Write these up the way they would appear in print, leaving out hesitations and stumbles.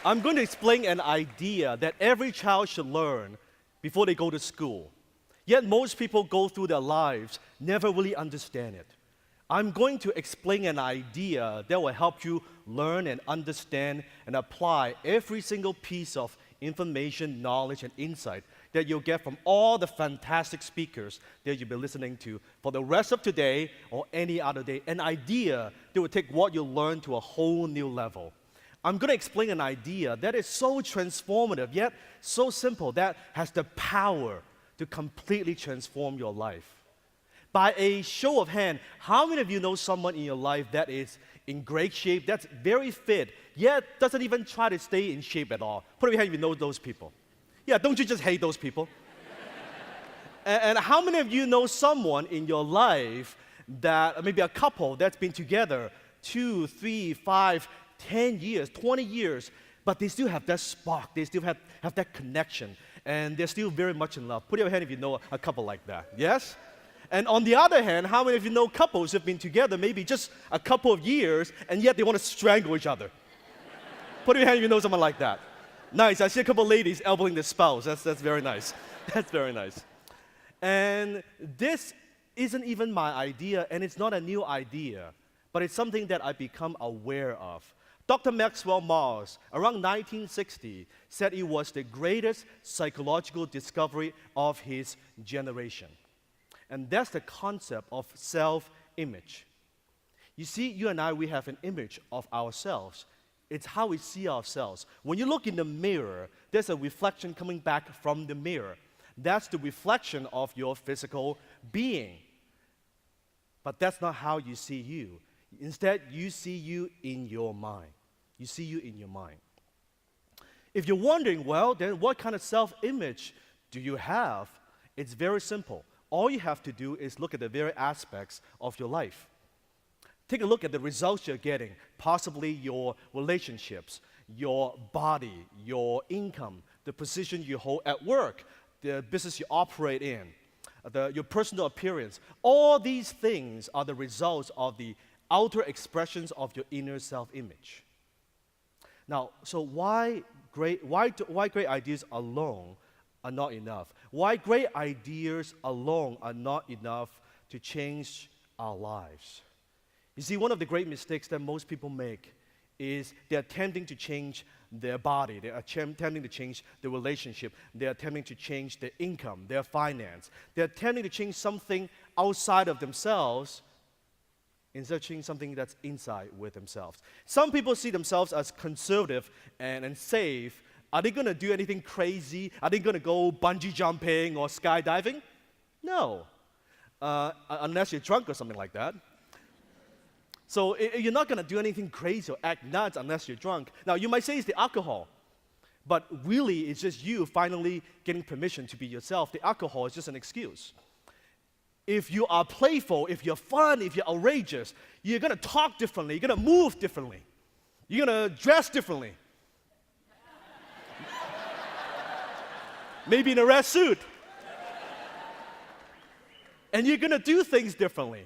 I'm going to explain an idea that every child should learn before they go to school. Yet most people go through their lives never really understand it. I'm going to explain an idea that will help you learn and understand and apply every single piece of information, knowledge, and insight that you'll get from all the fantastic speakers that you'll be listening to for the rest of today or any other day. An idea that will take what you learn to a whole new level. I'm going to explain an idea that is so transformative, yet so simple, that has the power to completely transform your life. By a show of hand, how many of you know someone in your life that is in great shape, that's very fit, yet doesn't even try to stay in shape at all? Put up your hand if you know those people. Yeah, don't you just hate those people? and how many of you know someone in your life that, maybe a couple that's been together 2, 3, 5, 10 years, 20 years, but they still have that spark, they still have that connection, and they're still very much in love? Put your hand if you know a couple like that. Yes? And on the other hand, how many of you know couples who have been together maybe just a couple of years, and yet they want to strangle each other? Put your hand if you know someone like that. Nice. I see a couple of ladies elbowing their spouse. That's very nice. That's very nice. And this isn't even my idea, and it's not a new idea, but it's something that I've become aware of. Dr. Maxwell Maltz, around 1960, said it was the greatest psychological discovery of his generation. And that's the concept of self-image. You see, you and I, we have an image of ourselves. It's how we see ourselves. When you look in the mirror, there's a reflection coming back from the mirror. That's the reflection of your physical being. But that's not how you see you. Instead, you see you in your mind. You see you in your mind. If you're wondering, well, then what kind of self-image do you have? It's very simple. All you have to do is look at the very aspects of your life. Take a look at the results you're getting, possibly your relationships, your body, your income, the position you hold at work, the business you operate in, your personal appearance. All these things are the results of the outer expressions of your inner self-image. Now, so why great ideas alone are not enough? Why great ideas alone are not enough to change our lives? You see, one of the great mistakes that most people make is they're attempting to change their body, they're attempting to change their relationship, they're attempting to change their income, their finance. They're attempting to change something outside of themselves instead of changing something that's inside with themselves. Some people see themselves as conservative and safe. Are they going to do anything crazy? Are they going to go bungee jumping or skydiving? No, unless you're drunk or something like that. So you're not going to do anything crazy or act nuts unless you're drunk. Now, you might say it's the alcohol, but really it's just you finally getting permission to be yourself. The alcohol is just an excuse. If you are playful, if you're fun, if you're outrageous, you're going to talk differently, you're going to move differently, you're going to dress differently. Maybe in a red suit. And you're going to do things differently.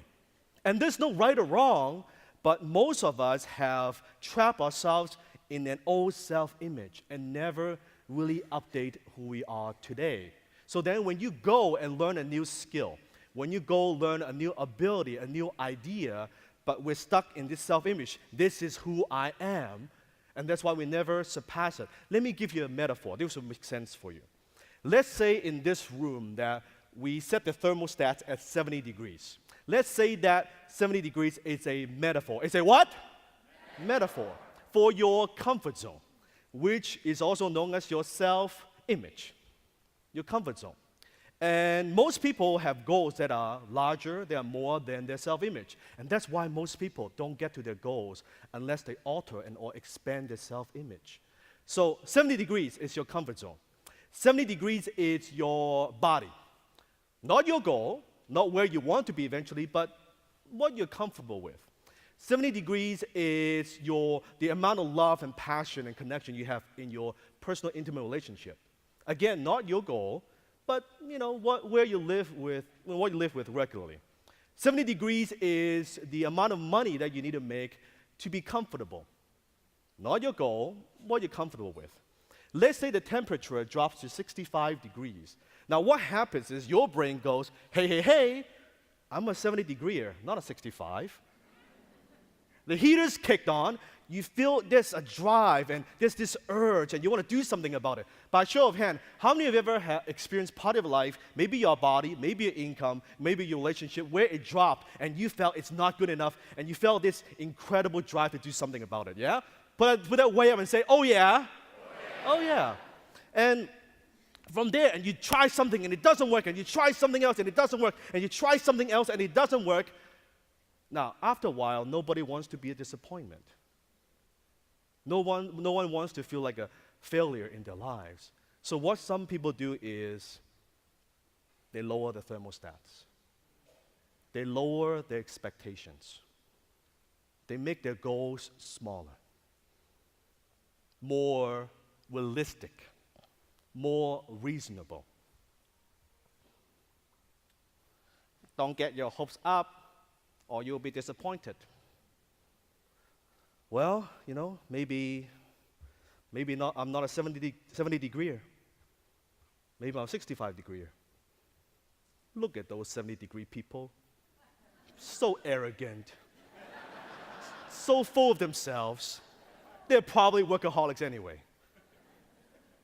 And there's no right or wrong, but most of us have trapped ourselves in an old self-image and never really update who we are today. So then when you go and learn a new skill, when you go learn a new ability, a new idea, but we're stuck in this self-image, this is who I am, and that's why we never surpass it. Let me give you a metaphor. This will make sense for you. Let's say in this room that we set the thermostat at 70 degrees. Let's say that 70 degrees is a metaphor. It's a what? Metaphor for your comfort zone, which is also known as your self-image, your comfort zone. And most people have goals that are larger, they are more than their self-image. And that's why most people don't get to their goals unless they alter and or expand their self-image. So 70 degrees is your comfort zone. 70 degrees is your body. Not your goal, not where you want to be eventually, but what you're comfortable with. 70 degrees is the amount of love and passion and connection you have in your personal intimate relationship. Again, not your goal, but what you live with regularly. 70 degrees is the amount of money that you need to make to be comfortable. not your goal, what you're comfortable with. Let's say the temperature drops to 65 degrees. Now what happens is your brain goes, hey, I'm a 70-degreer, not a 65. The heater's kicked on, you feel there's a drive and there's this urge and you want to do something about it. By show of hand, how many of you ever experienced part of life, maybe your body, maybe your income, maybe your relationship, where it dropped and you felt it's not good enough and you felt this incredible drive to do something about it, yeah? Put that way up and say, oh yeah. Oh yeah. And from there, and you try something and it doesn't work, and you try something else and it doesn't work, and you try something else and it doesn't work. Now, after a while, nobody wants to be a disappointment. No one wants to feel like a failure in their lives. So what some people do is they lower the thermostats. They lower their expectations. They make their goals smaller, more realistic, more reasonable. Don't get your hopes up or you'll be disappointed. Well, maybe not. I'm not a 70-degreer. Maybe I'm a 65-degreer. Look at those 70-degree people. So arrogant. So full of themselves. They're probably workaholics anyway.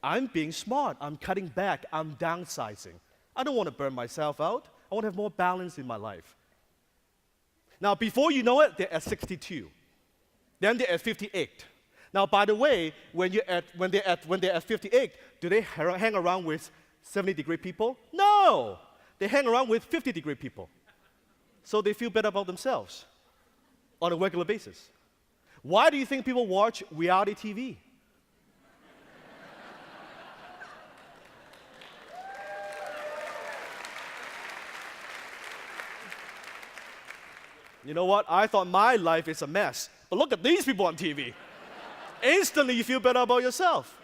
I'm being smart. I'm cutting back. I'm downsizing. I don't want to burn myself out. I want to have more balance in my life. Now, before you know it, they're at 62. Then they're at 58. Now, by the way, when they're at 58, do they hang around with 70-degree people? No! They hang around with 50-degree people. So they feel better about themselves on a regular basis. Why do you think people watch reality TV? You know what? I thought my life is a mess. But look at these people on TV. Instantly, you feel better about yourself.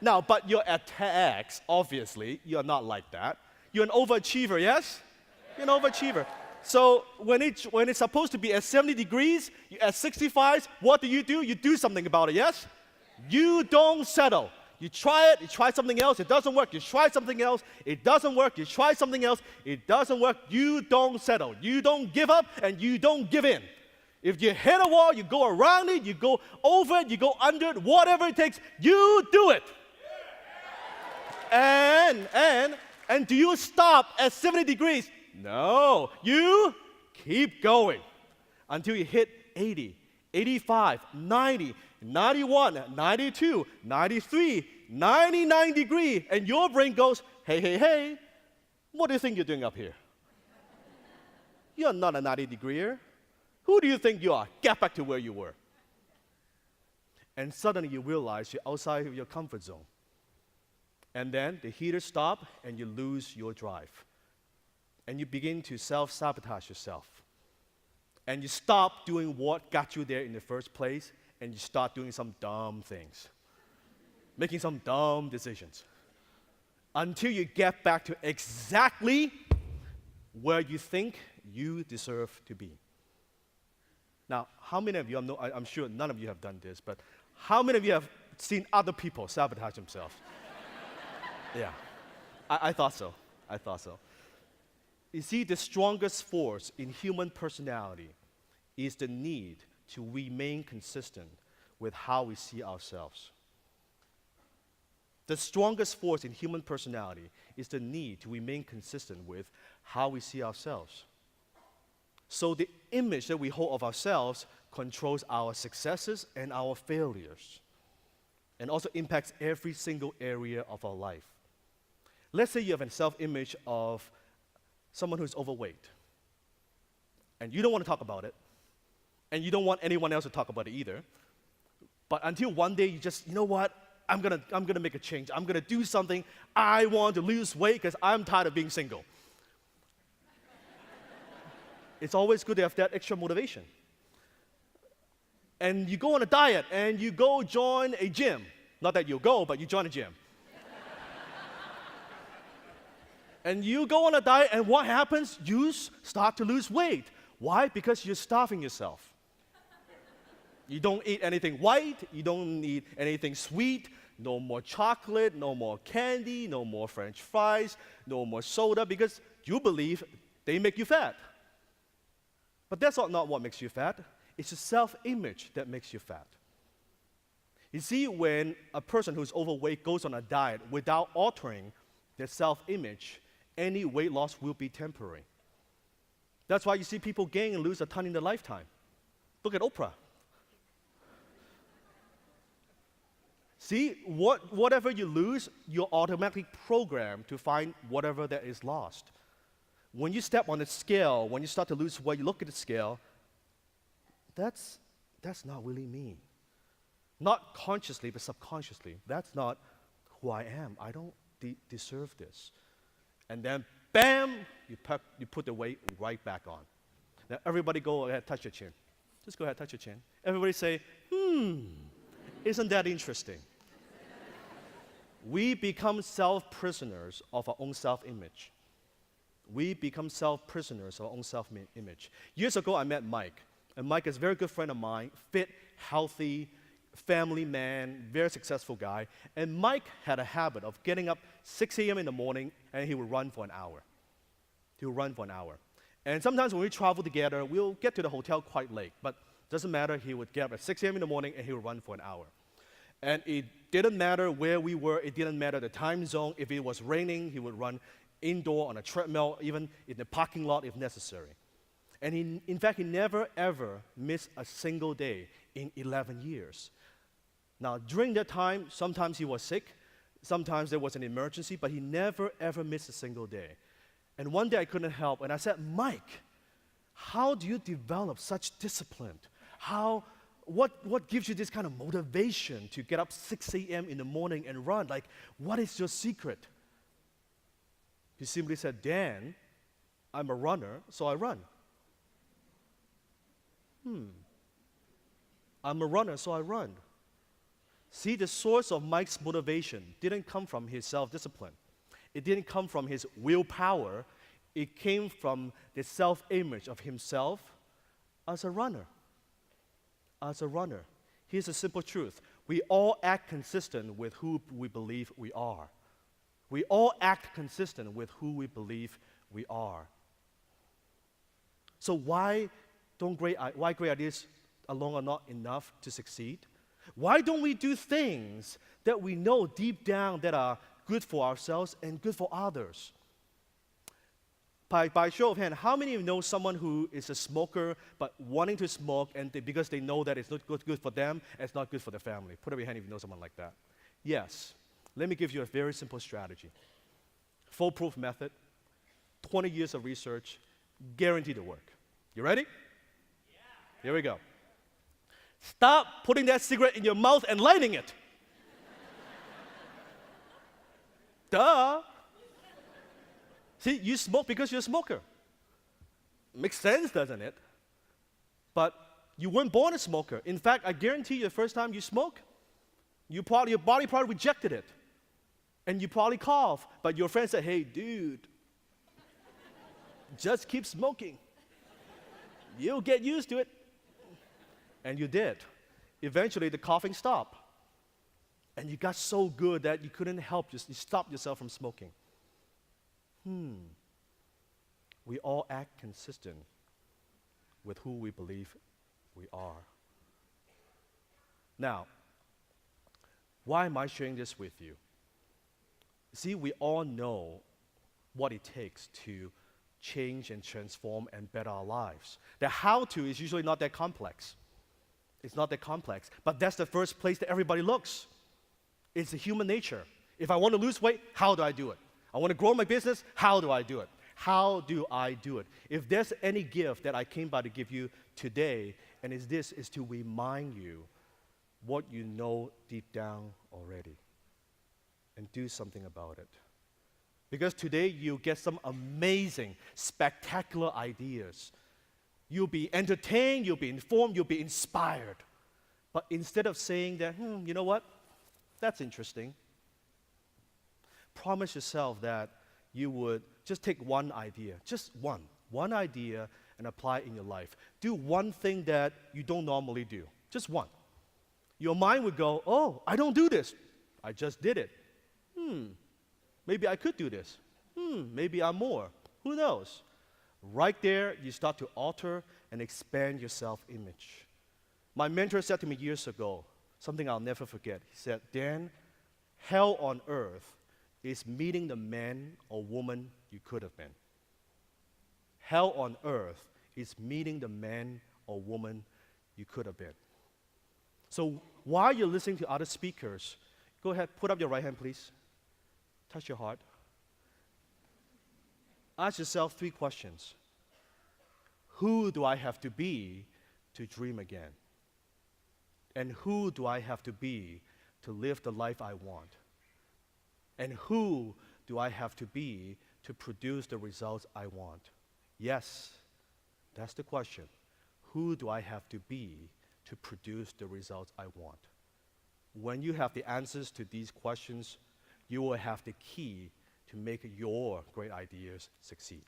Now, but you're at TEDx, obviously. You're not like that. You're an overachiever, yes? You're an overachiever. So when it's supposed to be at 70 degrees, you're at 65, what do? You do something about it, yes? You don't settle. You try it, you try something else, it doesn't work. You try something else, it doesn't work. You try something else, it doesn't work. You don't settle. You don't give up, and you don't give in. If you hit a wall, you go around it, you go over it, you go under it, whatever it takes, you do it. And do you stop at 70 degrees? No. You keep going until you hit 80, 85, 90, 91, 92, 93, 99 degrees, and your brain goes, hey, what do you think you're doing up here? You're not a 90-degreer. Who do you think you are? Get back to where you were. And suddenly you realize you're outside of your comfort zone. And then the heater stops and you lose your drive. And you begin to self-sabotage yourself. And you stop doing what got you there in the first place, and you start doing some dumb things. Making some dumb decisions. Until you get back to exactly where you think you deserve to be. Now, how many of you, I'm sure none of you have done this, but how many of you have seen other people sabotage themselves? Yeah, I thought so. You see, the strongest force in human personality is the need to remain consistent with how we see ourselves. The strongest force in human personality is the need to remain consistent with how we see ourselves. So the image that we hold of ourselves controls our successes and our failures, and also impacts every single area of our life. Let's say you have a self-image of someone who's overweight, and you don't want to talk about it, and you don't want anyone else to talk about it either. But until one day you just, you know what? I'm gonna make a change. I'm gonna do something. I want to lose weight because I'm tired of being single. It's always good to have that extra motivation. And you go on a diet and you go join a gym. Not that you'll go, but you join a gym. And you go on a diet, and what happens? You start to lose weight. Why? Because you're starving yourself. You don't eat anything white, you don't eat anything sweet, no more chocolate, no more candy, no more French fries, no more soda, because you believe they make you fat. But that's not what makes you fat. It's your self-image that makes you fat. You see, when a person who's overweight goes on a diet without altering their self-image, any weight loss will be temporary. That's why you see people gain and lose a ton in their lifetime. Look at Oprah. See, whatever you lose, you're automatically programmed to find whatever that is lost. When you step on the scale, when you start to lose weight, you look at the scale, that's not really me. Not consciously, but subconsciously. That's not who I am. I don't deserve this. And then, bam, you put the weight right back on. Now, everybody go ahead, touch your chin. Just go ahead, touch your chin. Everybody say, isn't that interesting? We become self-prisoners of our own self-image. We become self-prisoners of our own self-image. Years ago, I met Mike. And Mike is a very good friend of mine, fit, healthy, family man, very successful guy. And Mike had a habit of getting up 6 a.m. in the morning, and he would run for an hour. He would run for an hour. And sometimes when we travel together, we'll get to the hotel quite late. But it doesn't matter, he would get up at 6 a.m. in the morning, and he would run for an hour. And it didn't matter where we were. It didn't matter the time zone. If it was raining, he would run indoor on a treadmill, even in the parking lot if necessary. And in fact, he never, ever missed a single day in 11 years. Now, during that time, sometimes he was sick. Sometimes there was an emergency, but he never, ever missed a single day. And one day I couldn't help, and I said, Mike, how do you develop such discipline? What gives you this kind of motivation to get up 6 a.m. in the morning and run? Like, what is your secret? He simply said, Dan, I'm a runner, so I run. I'm a runner, so I run. See, the source of Mike's motivation didn't come from his self-discipline. It didn't come from his willpower. It came from the self-image of himself as a runner. As a runner. Here's a simple truth. We all act consistent with who we believe we are. We all act consistent with who we believe we are. So why great ideas alone are not enough to succeed? Why don't we do things that we know deep down that are good for ourselves and good for others? By show of hand, how many of you know someone who is a smoker but wanting to smoke because they know that it's not good for them and it's not good for their family? Put up your hand if you know someone like that. Yes. Let me give you a very simple strategy. Foolproof method, 20 years of research, guaranteed to work. You ready? Yeah. Here we go. Stop putting that cigarette in your mouth and lighting it. Duh. See, you smoke because you're a smoker. Makes sense, doesn't it? But you weren't born a smoker. In fact, I guarantee you the first time you smoke, your body probably rejected it. And you probably cough, but your friend said, hey, dude, just keep smoking. You'll get used to it. And you did. Eventually, the coughing stopped. And you got so good that you couldn't help, you stopped yourself from smoking. We all act consistent with who we believe we are. Now, why am I sharing this with you? See, we all know what it takes to change and transform and better our lives. The how-to is usually not that complex. It's not that complex, but that's the first place that everybody looks. It's the human nature. If I want to lose weight, how do I do it? I want to grow my business, how do I do it? How do I do it? If there's any gift that I came by to give you today, and is to remind you what you know deep down already and do something about it. Because today you'll get some amazing, spectacular ideas. You'll be entertained, you'll be informed, you'll be inspired. But instead of saying that, you know what? That's interesting. Promise yourself that you would just take one idea, just one idea, and apply it in your life. Do one thing that you don't normally do. Just one. Your mind would go, oh, I don't do this. I just did it. Maybe I could do this. Maybe I'm more. Who knows? Right there, you start to alter and expand your self-image. My mentor said to me years ago, something I'll never forget. He said, Dan, hell on earth is meeting the man or woman you could have been. Hell on earth is meeting the man or woman you could have been. So while you're listening to other speakers, go ahead, put up your right hand, please. Touch your heart. Ask yourself 3 questions. Who do I have to be to dream again? And who do I have to be to live the life I want? And who do I have to be to produce the results I want? Yes, that's the question. Who do I have to be to produce the results I want? When you have the answers to these questions, you will have the key to make your great ideas succeed.